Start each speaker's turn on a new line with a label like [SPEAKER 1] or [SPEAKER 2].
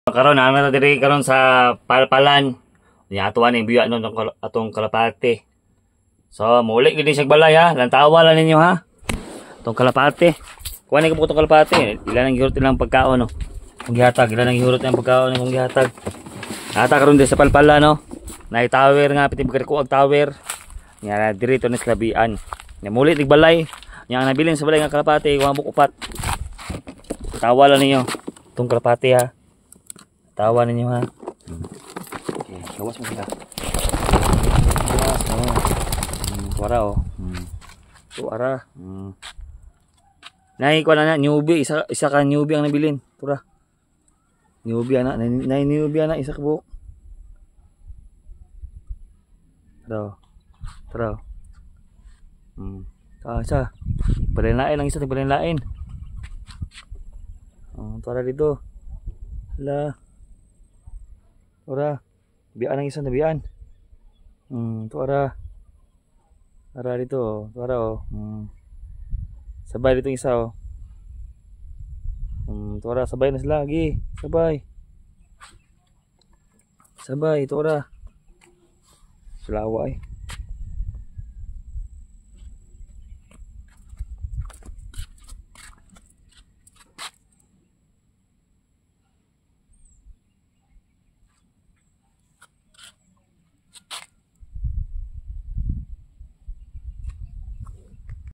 [SPEAKER 1] Karon na diri karon sa palpalan. Nya atuan ang biya nun atong kalapate. So muli gid siya balay ha. Lantawa lang ninyo ha. Atong kalapate. Kuha ni ko itong kalapate. Ilan ang gihurot nilang pagkaon no. Kung gihatag, ilan ang gihurot nilang pagkaon kung gihatag. Ata karon din sa palpala no. Nay tower nga piti ko ag tower. Nya diri to ni slabian. Nya muli tig balay. Nya ang nabilin sa balay nga kalapate, kuha mo upat. Tawa lang ninyo. Itong kalapate ha. Tawa ninyo ha. Okay, gawas mo sila. Gawas mo. Tuwara oh. Tuwara. Nay ko na newbie, isa ka newbie ang nabilin. Tura. Newbie ana, nay newbie ana isa ka buok. Tara. Tara. Isa. Balinlain lang isa, balinlain. Tuwara dito. Hala. Ora, biyan ang isang nabiyan. Tuara. Ara dito, tuara oh. Sabay dito isa oh. Tuara sabay na sila lagi. Sabay. Sabay tuara. Sulawa eh.